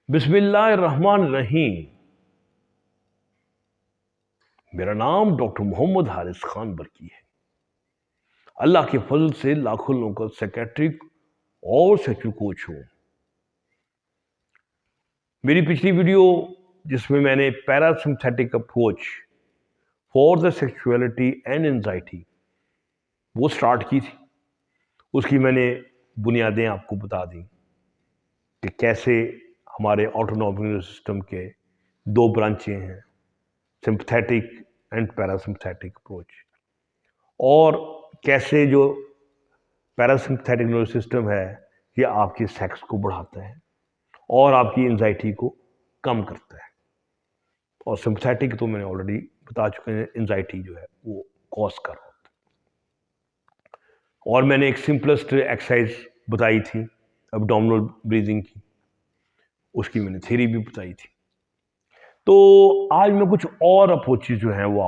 बिस्मिल्लाहिर्रहमानिर्रहीम। मेरा नाम डॉक्टर मोहम्मद हारिस खान बरकी है। अल्लाह के फजल से लाखों लोगों का साइकियाट्रिक और सेक्सुअल कोच हूँ। मेरी पिछली वीडियो जिसमें मैंने parasympathetic approach for the sexuality and anxiety वो स्टार्ट की थी, उसकी मैंने बुनियादें आपको बता दी कि कैसे हमारे ऑटोनॉमिक नर्वस सिस्टम के दो ब्रांचें हैं, सिंपथेटिक एंड पैरासिम्पथेटिक अप्रोच, और कैसे जो पैरासिम्पथेटिक नर्वस सिस्टम है ये आपकी सेक्स को बढ़ाता है और आपकी एंजाइटी को कम करता है। और सिंपथेटिक तो मैंने ऑलरेडी बता चुके हैं, एंजाइटी जो है वो कॉज कर रहा होता है। और मैंने एक सिंपलेस्ट एक्सरसाइज बताई थी एब्डोमिनल ब्रीदिंग की, उसकी मैंने थ्योरी भी बताई थी। तो आज मैं कुछ और अप्रोचेज जो हैं वो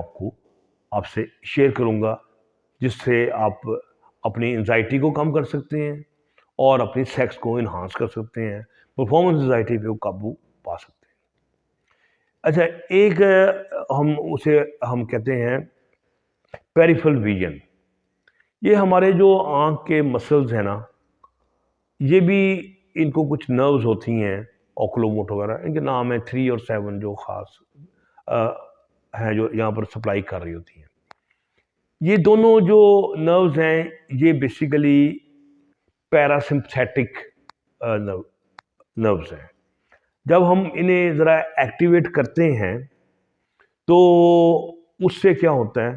आपसे शेयर करूंगा, जिससे आप अपनी एंजाइटी को कम कर सकते हैं और अपनी सेक्स को इन्हांस कर सकते हैं, परफॉर्मेंस एंजाइटी पे काबू पा सकते हैं। अच्छा, एक हम कहते हैं पेरिफेरल विजन। ये हमारे जो आंख के मसल्स हैं ना, ये भी इनको कुछ नर्व्स होती हैं ऑक्यूलोमोटर वगैरह, इनके नाम है 3 और 7 जो खास हैं जो यहाँ पर सप्लाई कर रही होती हैं। ये दोनों जो नर्व्स हैं ये बेसिकली पैरासिम्पथेटिक नर्व्स हैं। जब हम इन्हें ज़रा एक्टिवेट करते हैं तो उससे क्या होता है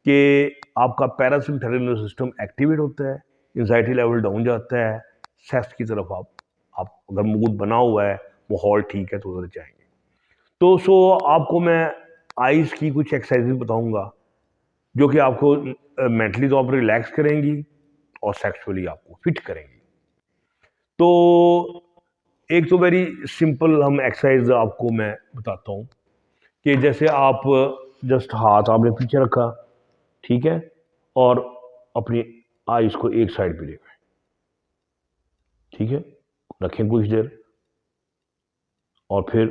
कि आपका पैरासिम्पथेटिक नर्वस सिस्टम एक्टिवेट होता है, एंजाइटी लेवल डाउन जाता है, सेक्स की तरफ आप अगर मूड बना हुआ है, माहौल ठीक है तो उधर जाएंगे। तो आपको मैं आइज़ की कुछ एक्सरसाइजेज बताऊंगा जो कि आपको मेंटली तो आप रिलैक्स करेंगी और सेक्सुअली आपको फिट करेंगी। तो एक तो वेरी सिंपल हम एक्सरसाइज आपको मैं बताता हूँ कि जैसे आप जस्ट हाथ आपने पीछे रखा, ठीक है, और अपनी आइज को एक साइड पे ले गए, ठीक है, रखें कुछ देर और फिर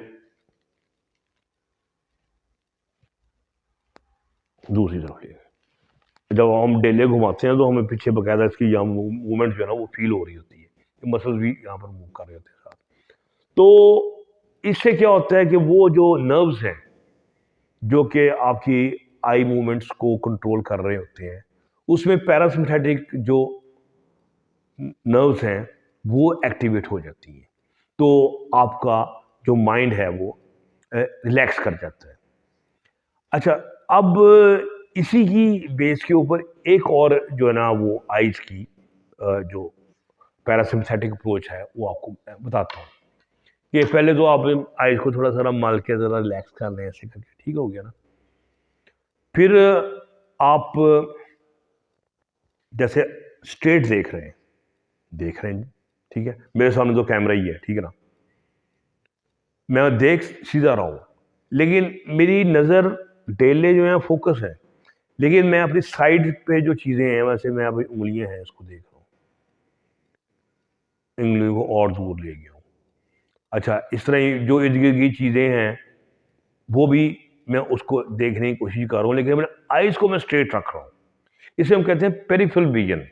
दूसरी तरफ ले गए। जब हम डेले घुमाते हैं तो हमें पीछे बकायदा इसकी यहाँ मूवमेंट जो है ना वो फील हो रही होती है, मसल्स भी यहाँ पर मूव कर रहे होते हैं साथ। तो इससे क्या होता है कि वो जो नर्व्स हैं जो कि आपकी आई मूवमेंट्स को कंट्रोल कर रहे होते हैं, उसमें पैरासिम्पथेटिक जो नर्व्स हैं वो एक्टिवेट हो जाती हैं, तो आपका जो माइंड है वो रिलैक्स कर जाता है। अच्छा, अब इसी की बेस के ऊपर एक और जो है ना वो आइज की जो पैरासिम्पथेटिक अप्रोच है वो आपको मैं बताता हूँ कि पहले तो आप आइज को थोड़ा सा मल के ज़रा रिलैक्स कर लें, ऐसे करके, ठीक हो गया ना। फिर आप जैसे स्ट्रेट देख रहे हैं, ठीक है, मेरे सामने तो कैमरा ही है, ठीक है ना, मैं देख सीधा रहा हूँ, लेकिन मेरी नज़र डेले जो है फोकस है, लेकिन मैं अपनी साइड पे जो चीज़ें हैं, वैसे मैं अभी उंगलियां हैं इसको देख रहा हूँ, उंगलियों को और दूर ले गया हूँ। अच्छा, इस तरह ही जो इर्द गिर्द की चीज़ें हैं वो भी मैं उसको देखने की कोशिश कर रहा हूँ, लेकिन अपने आइज को मैं स्ट्रेट रख रहा हूँ। इसे हम कहते हैं पेरिफेरल विजन।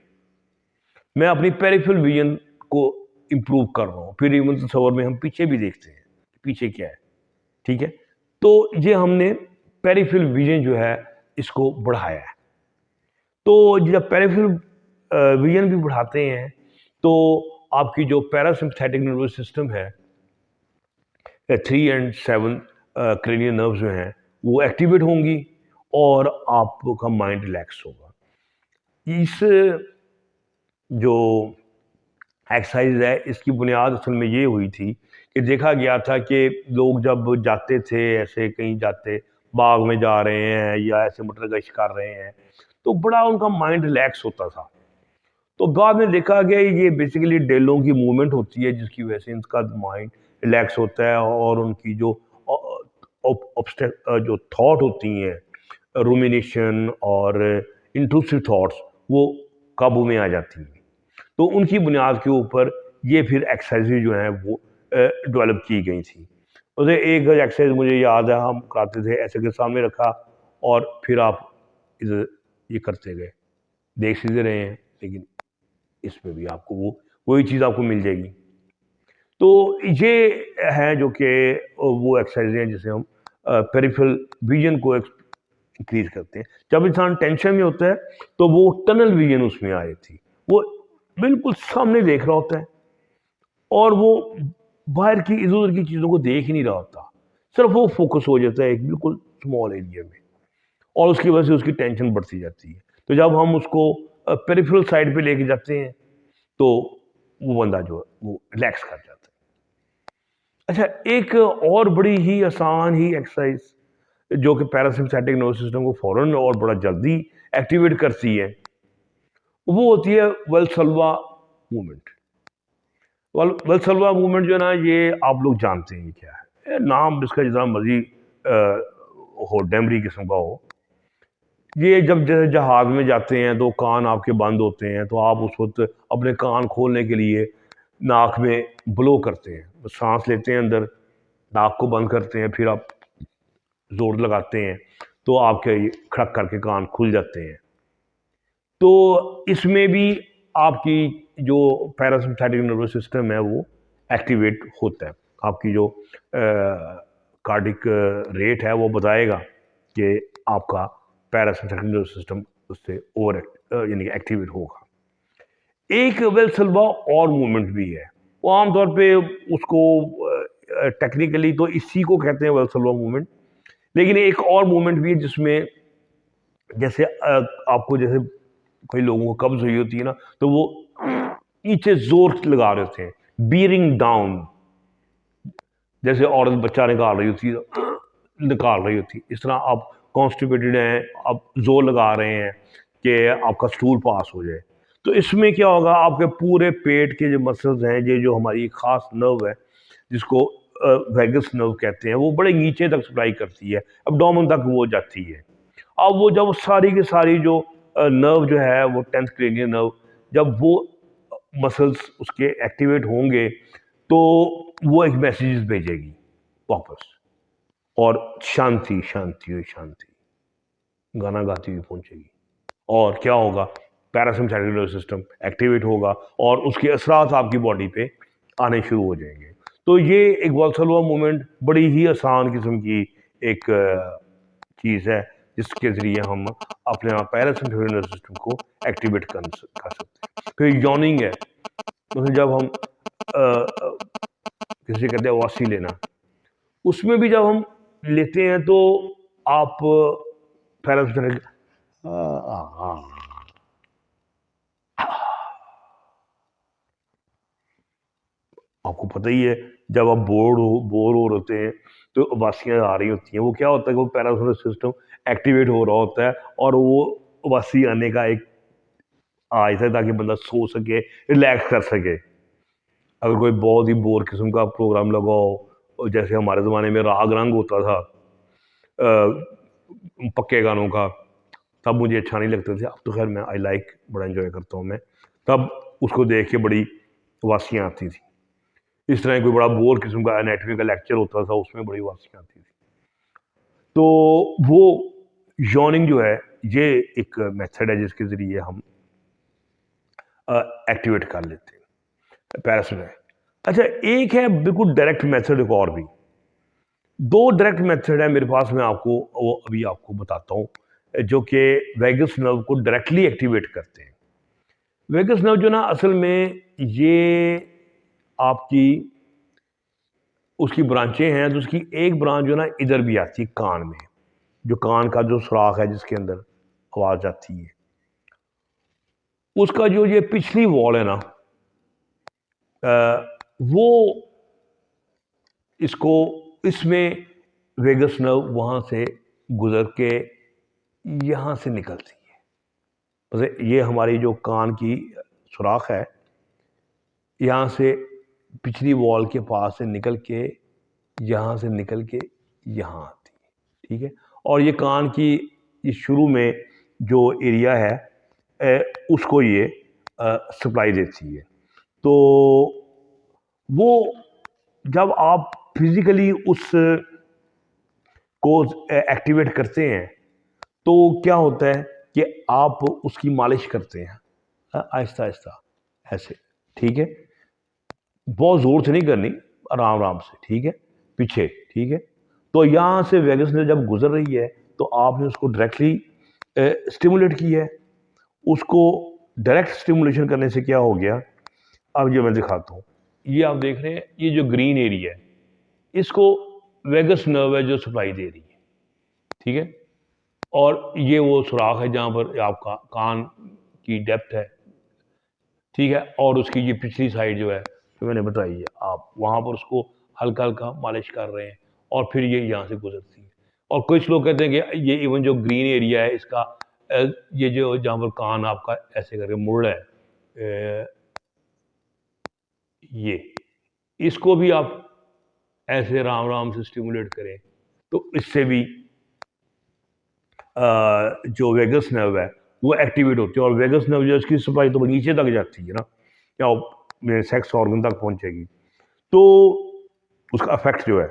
मैं अपनी पेरिफेरल विजन को इम्प्रूव कर रहा हूँ। फिर इवन तस्वर में हम पीछे भी देखते हैं, पीछे क्या है, ठीक है। तो ये हमने पेरिफेरल विजन जो है इसको बढ़ाया है। तो जब पेरिफेरल विजन भी बढ़ाते हैं तो आपकी जो पैरासिम्पथेटिक नर्वस सिस्टम है, 3 एंड 7 क्रेनियल नर्व्स जो हैं वो एक्टिवेट होंगी और आपका माइंड रिलैक्स होगा। इस जो एक्सरसाइज है इसकी बुनियाद असल में ये हुई थी कि देखा गया था कि लोग जब जाते थे, ऐसे कहीं जाते, बाग में जा रहे हैं या ऐसे मोटरगश्त कर रहे हैं, तो बड़ा उनका माइंड रिलैक्स होता था। तो बाद में देखा गया ये बेसिकली डेलों की मूवमेंट होती है जिसकी वजह से इनका माइंड रिलैक्स होता है और उनकी जो जो थॉट होती हैं, रूमिनेशन और इंट्रूसिव थॉट्स, वो काबू में आ जाती हैं। तो उनकी बुनियाद के ऊपर ये फिर एक्सरसाइज जो है वो डेवलप की गई थी। उसे एक एक्सरसाइज मुझे याद है, हम कराते थे, ऐसे के सामने रखा और फिर आप इधर ये करते गए, देख सीधे रहे हैं, लेकिन इसमें भी आपको वही चीज़ आपको मिल जाएगी। तो ये है जो कि वो एक्सरसाइज हैं जिसे हम पेरिफेरल विजन को इंक्रीज करते हैं। जब इंसान टेंशन में होता है तो वो टनल विजन उसमें आ जाती है, वो बिल्कुल सामने देख रहा होता है और वो बाहर की इधर उधर की चीज़ों को देख ही नहीं रहा होता, सिर्फ वो फोकस हो जाता है एक बिल्कुल स्मॉल एरिया में, और उसकी वजह से उसकी टेंशन बढ़ती जाती है। तो जब हम उसको पेरिफेरल साइड पे लेके जाते हैं तो वो बंदा जो है वो रिलैक्स कर जाता है। अच्छा, एक और बड़ी ही आसान ही एक्सरसाइज जो कि पैरासिम्पथेटिक नर्वस सिस्टम को फौरन और बड़ा जल्दी एक्टिवेट करती है, वो होती है वल्सल्वा मूवमेंट। वल्सल्वा मूवमेंट जो है ना, ये आप लोग जानते हैं क्या है, नाम इसका जितना मर्जी हो, डेमरी किस्म का हो। ये जब जैसे जहाज में जाते हैं तो कान आपके बंद होते हैं, तो आप उस वक्त अपने कान खोलने के लिए नाक में ब्लो करते हैं, सांस लेते हैं अंदर, नाक को बंद करते हैं, फिर आप जोर लगाते हैं तो आपके ये खड़क करके कान खुल जाते हैं। तो इसमें भी आपकी जो पैरासिम्पथेटिक नर्वस सिस्टम है वो एक्टिवेट होता है। आपकी जो कार्डिक रेट है वो बताएगा कि आपका पैरासिम्पथेटिक नर्वस सिस्टम उससे ओवर यानी एक्टिवेट होगा। एक वेल्सल्वा और मूवमेंट भी है, वो आमतौर पे उसको टेक्निकली तो इसी को कहते हैं वेल्सल्वा मूवमेंट, लेकिन एक और मूवमेंट भी है जिसमें जैसे आपको जैसे कई लोगों को कब्ज हुई होती है ना, तो वो नीचे जोर लगा रहे होते हैं, बियरिंग डाउन, जैसे औरत बच्चा निकाल रही होती है, निकाल रही होती है, इस तरह आप कॉन्स्टिपेटेड हैं, आप जोर लगा रहे हैं कि आपका स्टूल पास हो जाए। तो इसमें क्या होगा, आपके पूरे पेट के जो मसल्स हैं, ये जो हमारी एक खास नर्व है जिसको वैगस नर्व कहते हैं, वो बड़े नीचे तक सप्लाई करती है, एब्डोमेन तक वो जाती है। अब वो जब सारी की सारी जो नर्व जो है वो 10th क्रेनियल नर्व, जब वो मसल्स उसके एक्टिवेट होंगे तो वो एक मैसेज भेजेगी वापस, और शांति शांति और शांति गाना गाती हुई पहुंचेगी। और क्या होगा, पैरासिम्पथेटिक नर्वस सिस्टम एक्टिवेट होगा और उसके असरात आपकी बॉडी पे आने शुरू हो जाएंगे। तो ये एक वल्सल्वा मूवमेंट बड़ी ही आसान किस्म की एक चीज़ है जिसके ज़रिए हम अपने पैरासिम्पथेटिक नर्वस सिस्टम को एक्टिवेट कर सकते हैं। फिर यॉनिंग है, मतलब जब हम किसी कहते हैं वासी लेना, उसमें भी जब हम लेते हैं तो आप पैरासिम्पथेटिक आपको पता ही है, जब आप बोर हो होते हैं तो उबासियाँ आ रही होती हैं, वो क्या होता है कि वो पैरासिम्पथेटिक सिस्टम एक्टिवेट हो रहा होता है और वो उबासी आने का एक आयता है ताकि बंदा सो सके, रिलैक्स कर सके। अगर कोई बहुत ही बोर किस्म का प्रोग्राम लगा हो, जैसे हमारे ज़माने में राग रंग होता था पक्के गानों का, तब मुझे अच्छा नहीं लगता था। अब तो खैर मैं आई लाइक, बड़ा एंजॉय करता हूँ मैं। तब उसको देख के बड़ी वासियाँ आती थी। इस तरह कोई बड़ा बोर किस्म का एनाटॉमी का लेक्चर होता था, उसमें बड़ी वासियाँ आती थी। तो वो यॉनिंग जो है, ये एक मेथड है जिसके ज़रिए हम एक्टिवेट कर लेते हैं पैरासिम्पथेटिक। अच्छा, एक है बिल्कुल डायरेक्ट मेथड, एक और भी। दो डायरेक्ट मेथड है मेरे पास, मैं आपको वो अभी आपको बताता हूँ, जो कि वैगस नर्व को डायरेक्टली एक्टिवेट करते हैं। वैगस नर्व जो ना, असल में ये आपकी उसकी ब्रांचें हैं, तो उसकी एक ब्रांच जो ना इधर भी आती है कान में, जो कान का जो सुराख है जिसके अंदर आवाज़ आती है, उसका जो ये पिछली वॉल है ना, वो इसको इसमें वेगस नर्व वहाँ से गुजर के यहाँ से निकलती है। मतलब ये हमारी जो कान की सुराख है, यहाँ से पिछली वॉल के पास से निकल के यहाँ से निकल के यहाँ आती है, ठीक है। और ये कान की ये शुरू में जो एरिया है उसको ये सप्लाई देती है। तो वो जब आप फिजिकली उस को एक्टिवेट करते हैं तो क्या होता है कि आप उसकी मालिश करते हैं आहिस्ता आहिस्ता ऐसे, ठीक है, बहुत जोर से नहीं करनी, आराम आराम से, ठीक है, पीछे, ठीक है। तो यहाँ से वेगस नर्व जब गुजर रही है तो आपने उसको डायरेक्टली स्टिमुलेट किया है। उसको डायरेक्ट स्टिमुलेशन करने से क्या हो गया, अब ये मैं दिखाता हूँ। ये आप देख रहे हैं, ये जो ग्रीन एरिया है इसको वेगस नर्व है जो सप्लाई दे रही है, ठीक है। और ये वो सुराख है जहाँ पर आपका कान की डेप्थ है, ठीक है। और उसकी ये पिछली साइड जो है जो मैंने बताई है, आप वहाँ पर उसको हल्का हल्का मालिश कर रहे हैं और फिर ये यहाँ से गुजरती है। और कुछ लोग कहते हैं कि ये इवन जो ग्रीन एरिया है इसका ये जो जहाँ पर कान आपका ऐसे करके मुड़ रहा है, ये इसको भी आप ऐसे राम राम से स्टिमुलेट करें तो इससे भी जो वेगस नर्व है वो एक्टिवेट होती है। और वेगस नर्व जो इसकी सप्लाई तो नीचे तक जाती है ना, या सेक्स ऑर्गन तक पहुंचेगी, तो उसका इफेक्ट जो है,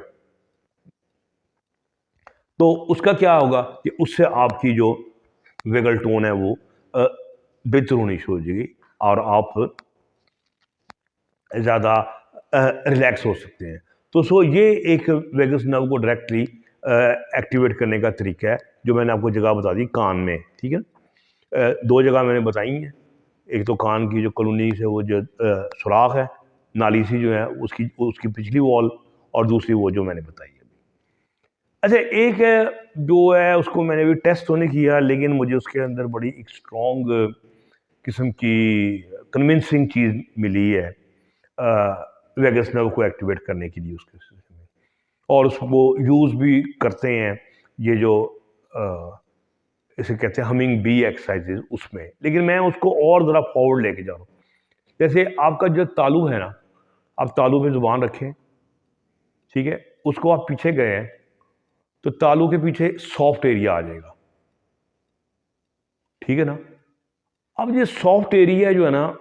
तो उसका क्या होगा कि उससे आपकी जो वेगल टोन है वो बेहतर होनी शुरू हो जाएगी और आप ज़्यादा रिलैक्स हो सकते हैं। तो सो ये एक वेगस नर्व को डायरेक्टली एक्टिवेट करने का तरीका है जो मैंने आपको जगह बता दी कान में, ठीक है। दो जगह मैंने बताई हैं, एक तो कान की जो कॉलोनी से वो जो सुराख है नाली सी जो है उसकी उसकी पिछली वॉल, और दूसरी वो जो मैंने बताई है। अच्छा, एक है जो है उसको मैंने भी टेस्ट तो नहीं किया, लेकिन मुझे उसके अंदर बड़ी एक स्ट्रॉन्ग किस्म की कन्विंसिंग चीज़ मिली है वेगस नर्व को एक्टिवेट करने के लिए उसके सिस्टम में, और उसको यूज़ भी करते हैं ये जो इसे कहते हैं हमिंग बी एक्सरसाइजेज उसमें। लेकिन मैं उसको और ज़रा फॉरवर्ड लेके जा रहा हूँ। जैसे आपका जो तालू है ना, आप तालू पे ज़ुबान रखें, ठीक है, उसको आप पीछे गए हैं तो तालू के पीछे सॉफ्ट एरिया आ जाएगा, ठीक है ना। अब ये सॉफ्ट एरिया जो है ना,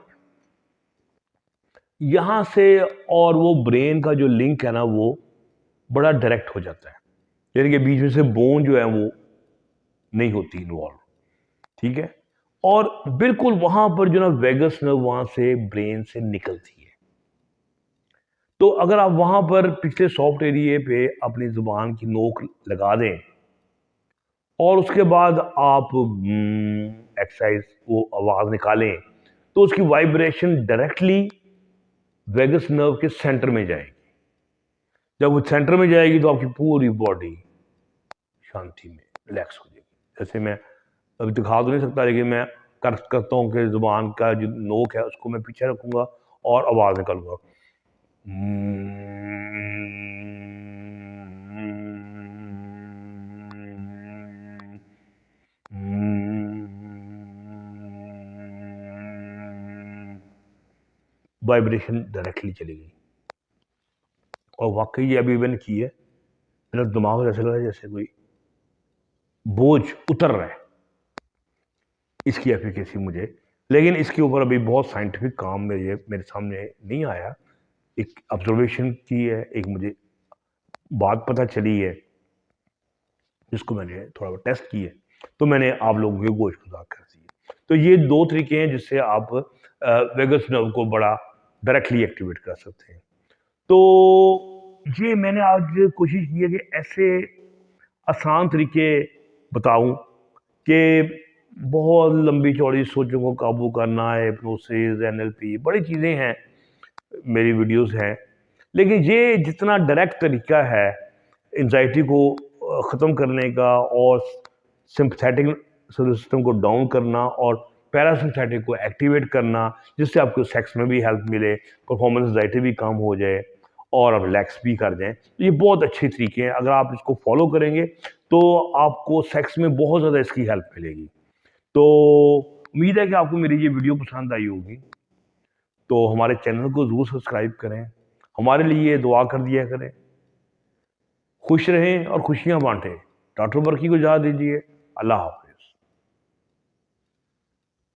यहां से और वो ब्रेन का जो लिंक है ना वो बड़ा डायरेक्ट हो जाता है, यानी कि बीच में से बोन जो है वो नहीं होती इन्वॉल्व, ठीक है। और बिल्कुल वहां पर जो ना वेगस नर्व वहां से ब्रेन से निकलती है। तो अगर आप वहां पर पिछले सॉफ्ट एरिया पे अपनी जुबान की नोक लगा दें और उसके बाद आप एक्सरसाइज वो आवाज निकालें तो उसकी वाइब्रेशन डायरेक्टली वेगस नर्व के सेंटर में जाएगी। जब वो सेंटर में जाएगी तो आपकी पूरी बॉडी शांति में रिलैक्स हो जाएगी। जैसे मैं अभी दिखा तो नहीं सकता, लेकिन मैं करता हूँ कि जुबान का जो नोक है उसको मैं पीछे रखूंगा और आवाज निकालूंगा। वाइब्रेशन डायरेक्टली चली गई, और वाकई ये अभी मैंने की है, मेरा दिमाग ऐसा लग रहा है जैसे कोई बोझ उतर रहा है, इसकी एफिकेसी मुझे। लेकिन इसके ऊपर अभी बहुत साइंटिफिक काम मेरे सामने नहीं आया। एक ऑब्जर्वेशन की है, एक मुझे बात पता चली है जिसको मैंने थोड़ा बहुत टेस्ट की है, तो मैंने आप लोगों के गोश्त खुदा कर दी है। तो ये दो तरीके हैं जिससे आप वेगस नर्व को बड़ा डायरेक्टली एक्टिवेट कर सकते हैं। तो ये मैंने आज कोशिश की है कि ऐसे आसान तरीके बताऊं कि बहुत लंबी चौड़ी सोचों को काबू करना है, प्रोसेस, एनएलपी, बड़ी चीज़ें हैं, मेरी वीडियोस हैं। लेकिन ये जितना डायरेक्ट तरीका है एंजाइटी को ख़त्म करने का और सिंपथेटिक सिस्टम को डाउन करना और पैरासिम्पथेटिक को एक्टिवेट करना, जिससे आपको सेक्स में भी हेल्प मिले, परफॉर्मेंस एंजाइटी भी कम हो जाए और आप रिलैक्स भी कर जाएं, तो ये बहुत अच्छे तरीके हैं। अगर आप इसको फॉलो करेंगे तो आपको सेक्स में बहुत ज़्यादा इसकी हेल्प मिलेगी। तो उम्मीद है कि आपको मेरी ये वीडियो पसंद आई होगी। तो हमारे चैनल को ज़रूर सब्सक्राइब करें, हमारे लिए दुआ कर दिया करें। खुश रहें और खुशियाँ बांटें। डॉक्टर बरकी को इजाज़त दीजिए। अल्लाह हाफ़िज़।